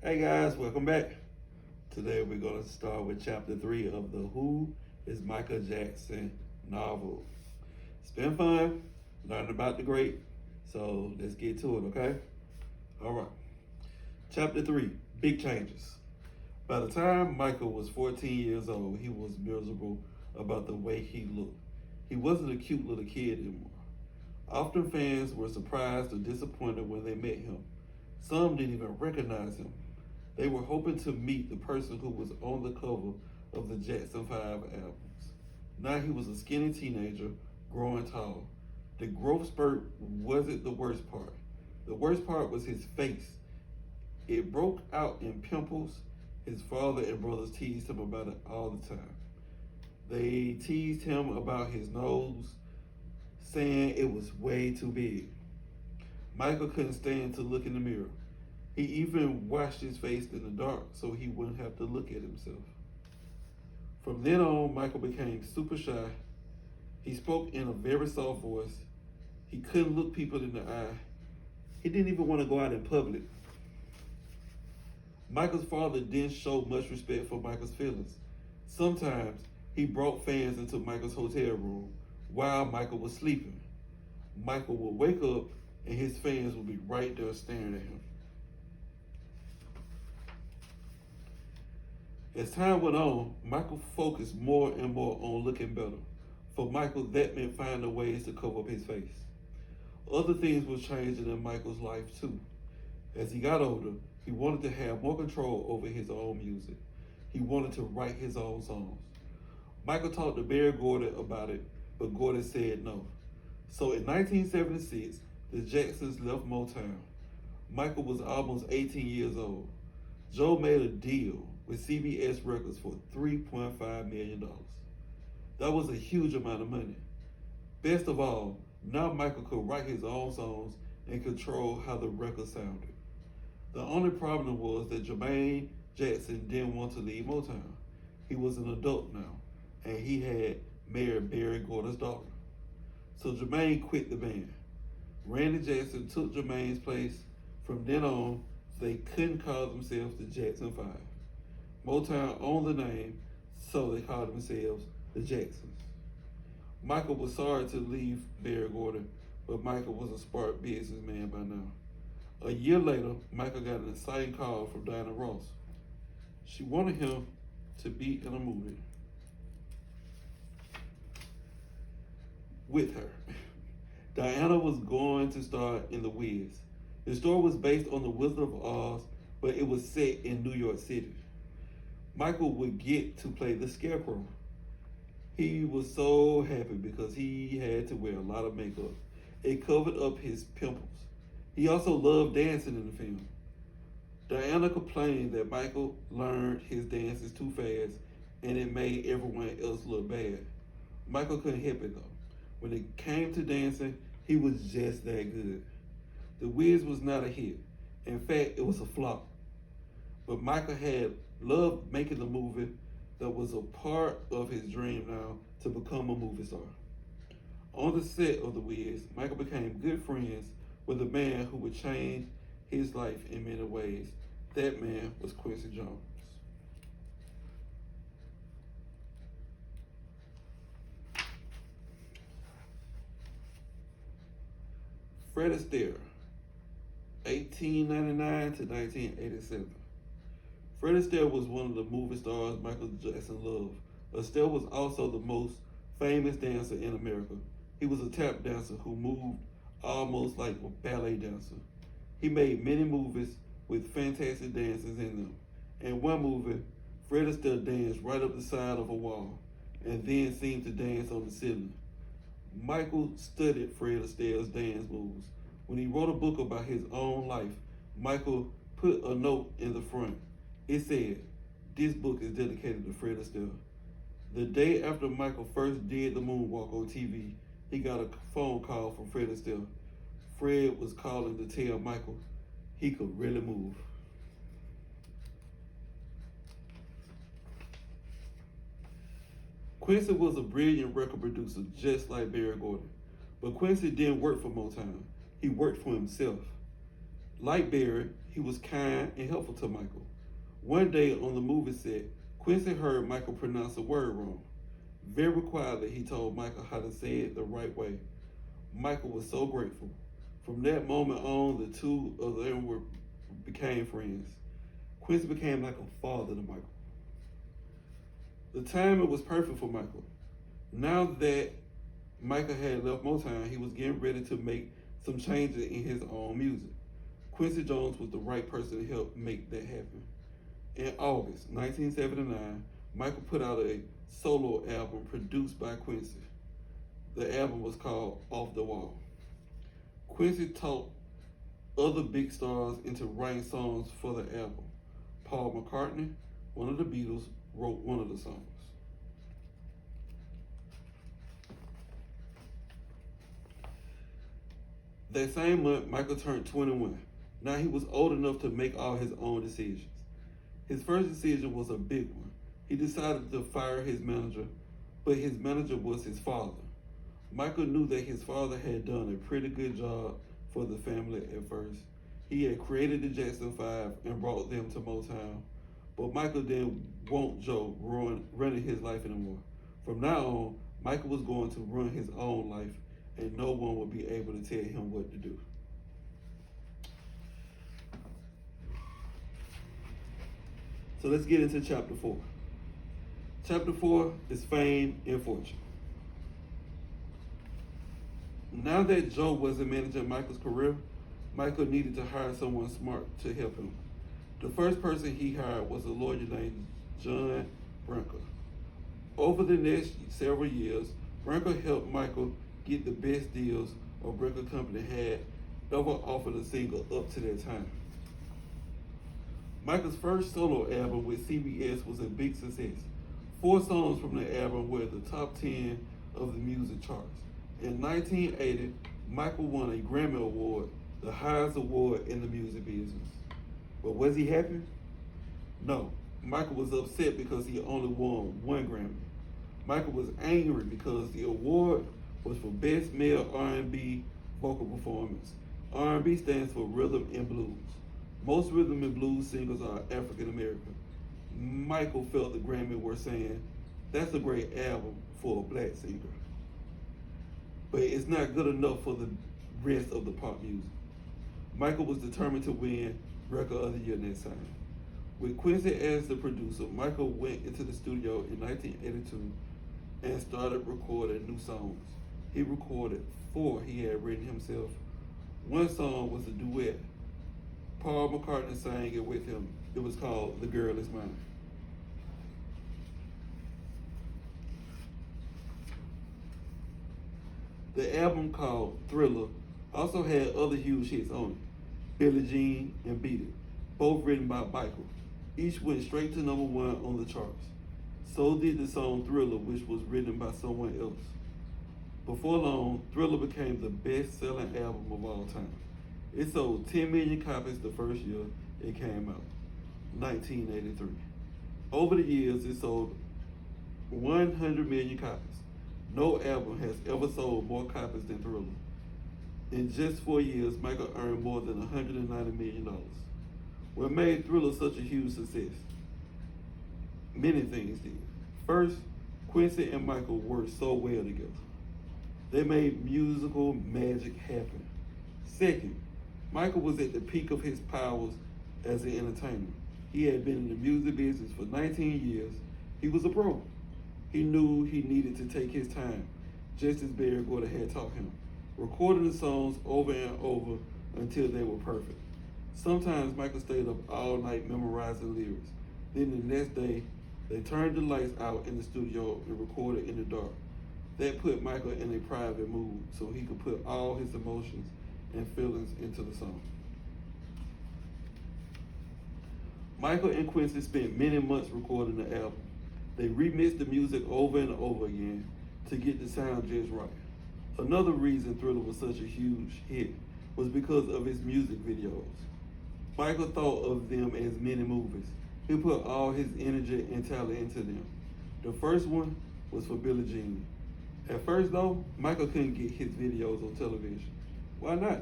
Hey guys, welcome back. Today we're going to start with chapter 3 of the Who is Michael Jackson novel. It's been fun learning about the great, so let's get to it, okay? All right. Chapter 3 Big Changes. By the time Michael was 14 years old, he was miserable about the way he looked. He wasn't a cute little kid anymore. Often fans were surprised or disappointed when they met him. Some didn't even recognize him. They were hoping to meet the person who was on the cover of the Jackson 5 albums. Now he was a skinny teenager, growing tall. The growth spurt wasn't the worst part. The worst part was his face. It broke out in pimples. His father and brothers teased him about it all the time. They teased him about his nose, saying it was way too big. Michael couldn't stand to look in the mirror. He even washed his face in the dark so he wouldn't have to look at himself. From then on, Michael became super shy. He spoke in a very soft voice. He couldn't look people in the eye. He didn't even want to go out in public. Michael's father didn't show much respect for Michael's feelings. Sometimes he brought fans into Michael's hotel room while Michael was sleeping. Michael would wake up and his fans would be right there staring at him. As time went on, Michael focused more and more on looking better. For Michael, that meant finding ways to cover up his face. Other things were changing in Michael's life too. As he got older, he wanted to have more control over his own music. He wanted to write his own songs. Michael talked to Barry Gordy about it, but Gordy said no. So in 1976, the Jacksons left Motown. Michael was almost 18 years old. Joe made a deal with CBS Records for $3.5 million. That was a huge amount of money. Best of all, now Michael could write his own songs and control how the record sounded. The only problem was that Jermaine Jackson didn't want to leave Motown. He was an adult now, and he had married Barry Gordy's daughter. So Jermaine quit the band. Randy Jackson took Jermaine's place. From then on, they couldn't call themselves the Jackson 5. Motown owned the name, so they called themselves the Jacksons. Michael was sorry to leave Barry Gordy, but Michael was a smart businessman by now. A year later, Michael got an exciting call from Diana Ross. She wanted him to be in a movie with her. Diana was going to star in The Wiz. The story was based on The Wizard of Oz, but it was set in New York City. Michael would get to play the Scarecrow. He was so happy because he had to wear a lot of makeup. It covered up his pimples. He also loved dancing in the film. Diana complained that Michael learned his dances too fast and it made everyone else look bad. Michael couldn't help it though. When it came to dancing, he was just that good. The Wiz was not a hit. In fact, it was a flop. But Michael had loved making the movie that was a part of his dream now to become a movie star. On the set of The Wiz, Michael became good friends with a man who would change his life in many ways. That man was Quincy Jones. Fred Astaire, 1899 to 1987. Fred Astaire was one of the movie stars Michael Jackson loved. Astaire was also the most famous dancer in America. He was a tap dancer who moved almost like a ballet dancer. He made many movies with fantastic dances in them. In one movie, Fred Astaire danced right up the side of a wall and then seemed to dance on the ceiling. Michael studied Fred Astaire's dance moves. When he wrote a book about his own life, Michael put a note in the front. It said, "This book is dedicated to Fred Astaire." The day after Michael first did the moonwalk on TV, he got a phone call from Fred Astaire. Fred was calling to tell Michael he could really move. Quincy was a brilliant record producer just like Barry Gordy. But Quincy didn't work for Motown. He worked for himself. Like Barry, he was kind and helpful to Michael. One day on the movie set, Quincy heard Michael pronounce a word wrong. Very quietly, he told Michael how to say it the right way. Michael was so grateful. From that moment on, the two of them became friends. Quincy became like a father to Michael. The timing was perfect for Michael. Now that Michael had left Motown, he was getting ready to make some changes in his own music. Quincy Jones was the right person to help make that happen. In August 1979, Michael put out a solo album produced by Quincy. The album was called Off the Wall. Quincy talked other big stars into writing songs for the album. Paul McCartney, one of the Beatles, wrote one of the songs. That same month, Michael turned 21. Now he was old enough to make all his own decisions. His first decision was a big one. He decided to fire his manager, but his manager was his father. Michael knew that his father had done a pretty good job for the family at first. He had created the Jackson 5 and brought them to Motown, but Michael didn't want Joe running his life anymore. From now on, Michael was going to run his own life, and no one would be able to tell him what to do. So let's get into chapter 4. Chapter 4 is fame and fortune. Now that Joe wasn't managing Michael's career, Michael needed to hire someone smart to help him. The first person he hired was a lawyer named John Branca. Over the next several years, Branca helped Michael get the best deals a record company had ever offered a single up to that time. Michael's first solo album with CBS was a big success. 4 songs from the album were the top 10 of the music charts. In 1980, Michael won a Grammy Award, the highest award in the music business. But was he happy? No. Michael was upset because he only won 1 Grammy. Michael was angry because the award was for Best Male R&B Vocal Performance. R&B stands for Rhythm and Blues. Most rhythm and blues singers are African American. Michael felt the Grammy were saying, that's a great album for a black singer, but it's not good enough for the rest of the pop music. Michael was determined to win Record of the Year next time. With Quincy as the producer, Michael went into the studio in 1982 and started recording new songs. He recorded 4 he had written himself. One song was a duet. Paul McCartney sang it with him. It was called The Girl Is Mine. The album called Thriller also had other huge hits on it. Billie Jean and Beat It, both written by Michael. Each went straight to number 1 on the charts. So did the song Thriller, which was written by someone else. Before long, Thriller became the best-selling album of all time. It sold 10 million copies the first year it came out, 1983. Over the years, it sold 100 million copies. No album has ever sold more copies than Thriller. In just 4 years, Michael earned more than $190 million. What made Thriller such a huge success? Many things did. First, Quincy and Michael worked so well together. They made musical magic happen. Second, Michael was at the peak of his powers as an entertainer. He had been in the music business for 19 years. He was a pro. He knew he needed to take his time, just as Barry Gordy had taught him, recording the songs over and over until they were perfect. Sometimes Michael stayed up all night memorizing lyrics. Then the next day, they turned the lights out in the studio and recorded in the dark. That put Michael in a private mood so he could put all his emotions and feelings into the song. Michael and Quincy spent many months recording the album. They remixed the music over and over again to get the sound just right. Another reason Thriller was such a huge hit was because of its music videos. Michael thought of them as mini movies. He put all his energy and talent into them. The first one was for Billie Jean. At first though, Michael couldn't get his videos on television. Why not?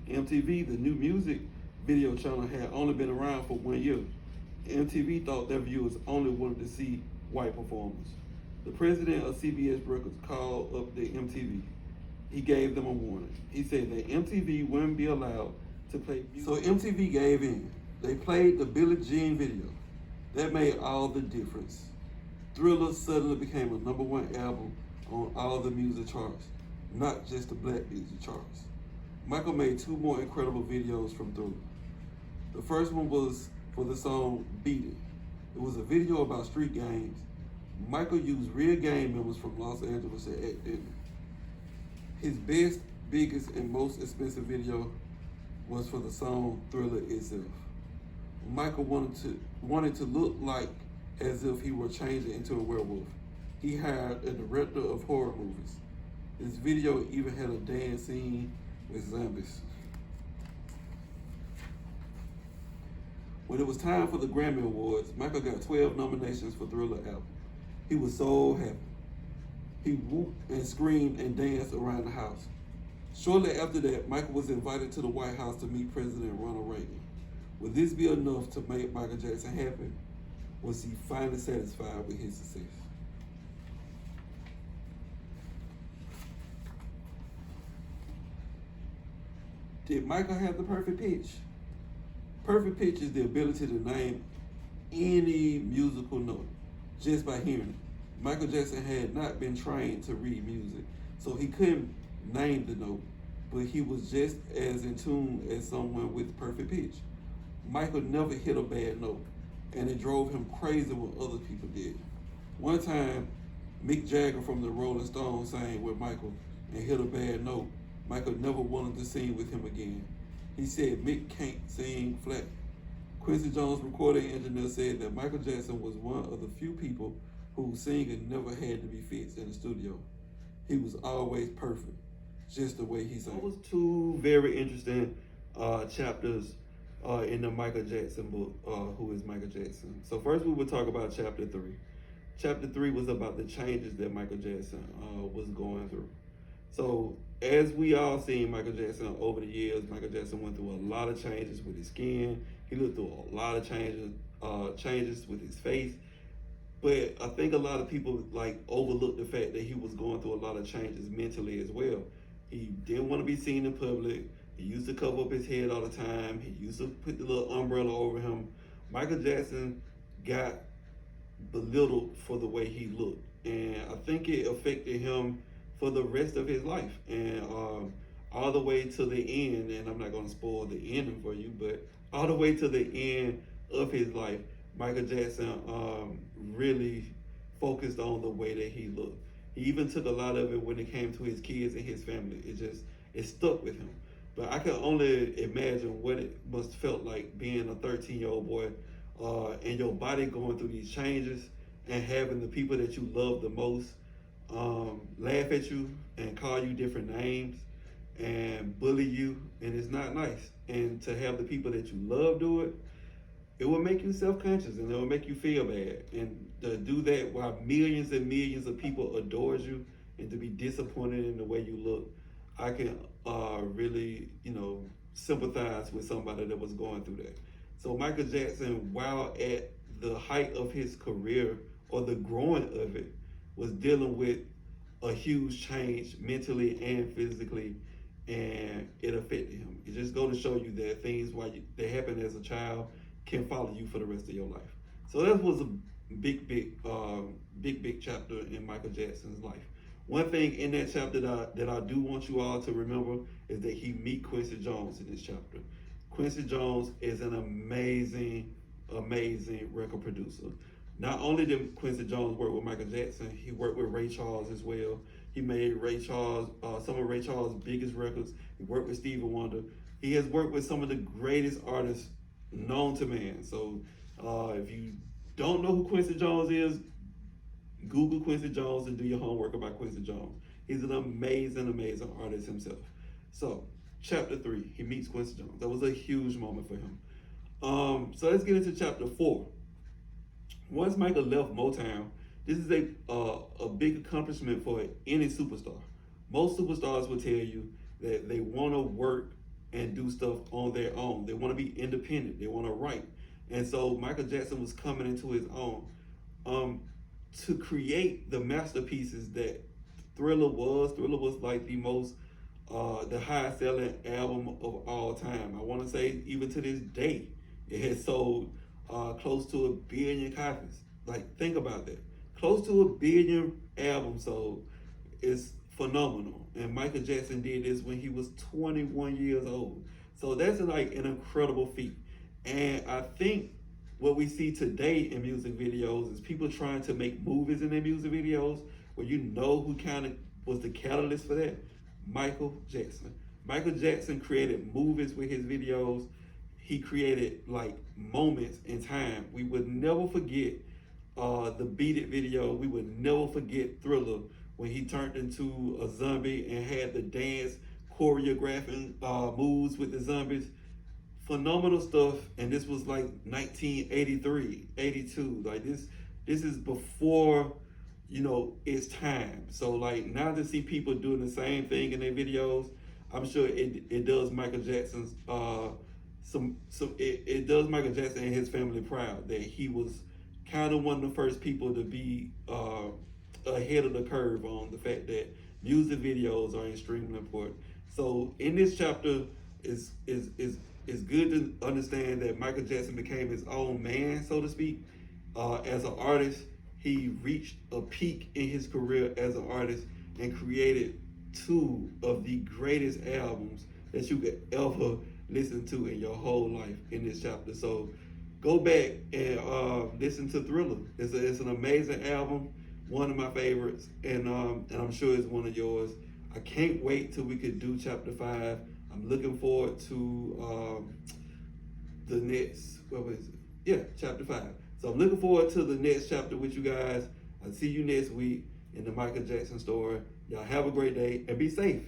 MTV, the new music video channel, had only been around for 1 year. MTV thought their viewers only wanted to see white performers. The president of CBS Records called up the MTV. He gave them a warning. He said that MTV wouldn't be allowed to play music. So MTV gave in. They played the Billie Jean video. That made all the difference. Thriller suddenly became a #1 album on all the music charts, not just the black music charts. Michael made 2 more incredible videos from Thriller. The first one was for the song Beat It. It was a video about street gangs. Michael used real gang members from Los Angeles to act in it. His best, biggest, and most expensive video was for the song Thriller itself. Michael wanted to look like as if he were changing into a werewolf. He hired a director of horror movies. This video even had a dance scene with zombies. When it was time for the Grammy Awards, Michael got 12 nominations for Thriller album. He was so happy. He whooped and screamed and danced around the house. Shortly after that, Michael was invited to the White House to meet President Ronald Reagan. Would this be enough to make Michael Jackson happy? Was he finally satisfied with his success? Did Michael have the perfect pitch? Perfect pitch is the ability to name any musical note just by hearing it. Michael Jackson had not been trained to read music, so he couldn't name the note, but he was just as in tune as someone with perfect pitch. Michael never hit a bad note, and it drove him crazy when other people did. One time, Mick Jagger from the Rolling Stones sang with Michael and hit a bad note. Michael never wanted to sing with him again. He said Mick can't sing flat. Quincy Jones, recording engineer, said that Michael Jackson was one of the few people whose singing never had to be fixed in the studio. He was always perfect, just the way he sang. That was 2 very interesting chapters in the Michael Jackson book, Who is Michael Jackson? So first we will talk about chapter 3. Chapter 3 was about the changes that Michael Jackson was going through. So as we all seen Michael Jackson over the years, Michael Jackson went through a lot of changes with his skin. He went through a lot of changes with his face. But I think a lot of people overlook the fact that he was going through a lot of changes mentally as well. He didn't want to be seen in public. He used to cover up his head all the time. He used to put the little umbrella over him. Michael Jackson got belittled for the way he looked. And I think it affected him for the rest of his life. And all the way to the end, and I'm not going to spoil the ending for you, but all the way to the end of his life, Michael Jackson really focused on the way that he looked. He even took a lot of it when it came to his kids and his family. It stuck with him. But I can only imagine what it must felt like being a 13-year-old boy and your body going through these changes and having the people that you love the most laugh at you and call you different names and bully you, and it's not nice. And to have the people that you love do it, it will make you self-conscious and it will make you feel bad. And to do that while millions and millions of people adore you and to be disappointed in the way you look, I can really, sympathize with somebody that was going through that. So Michael Jackson, while at the height of his career or the growing of it, was dealing with a huge change mentally and physically, and it affected him. It just goes to show you that things that happen as a child can follow you for the rest of your life. So that was a big chapter in Michael Jackson's life. One thing in that chapter that I do want you all to remember is that he meet Quincy Jones in this chapter. Quincy Jones is an amazing record producer. Not only did Quincy Jones work with Michael Jackson, he worked with Ray Charles as well. He made some of Ray Charles' biggest records. He worked with Stevie Wonder. He has worked with some of the greatest artists known to man. So if you don't know who Quincy Jones is, Google Quincy Jones and do your homework about Quincy Jones. He's an amazing artist himself. So chapter 3, he meets Quincy Jones. That was a huge moment for him. So let's get into chapter 4. Once Michael left Motown, this is a big accomplishment for any superstar. Most superstars will tell you that they want to work and do stuff on their own. They want to be independent. They want to write. And so Michael Jackson was coming into his own. Um, to create the masterpieces that Thriller was like the highest selling album of all time. I want to say even to this day, it has sold close to 1 billion copies. Like, think about that. Close to 1 billion albums sold is phenomenal. And Michael Jackson did this when he was 21 years old. So that's like an incredible feat. And I think what we see today in music videos is people trying to make movies in their music videos where you know who kind of was the catalyst for that? Michael Jackson. Michael Jackson created movies with his videos. He created like moments in time. We would never forget the Beat It video. We would never forget Thriller when he turned into a zombie and had the dance choreographing moves with the zombies. Phenomenal stuff. And this was like 1983, 82. Like this is before, you know, it's time. So like now to see people doing the same thing in their videos, I'm sure it does Michael Jackson's it does Michael Jackson and his family proud that he was kind of one of the first people to be ahead of the curve on the fact that music videos are extremely important. So in this chapter is good to understand that Michael Jackson became his own man, so to speak. As an artist, he reached a peak in his career as an artist and created two of the greatest albums that you could ever listen to in your whole life in this chapter. So go back and listen to Thriller. It's an amazing album, one of my favorites, and I'm sure it's one of yours. I can't wait till we could do chapter 5. I'm looking forward to the next, what was it? Yeah, chapter 5. So I'm looking forward to the next chapter with you guys. I'll see you next week in the Michael Jackson story. Y'all have a great day and be safe.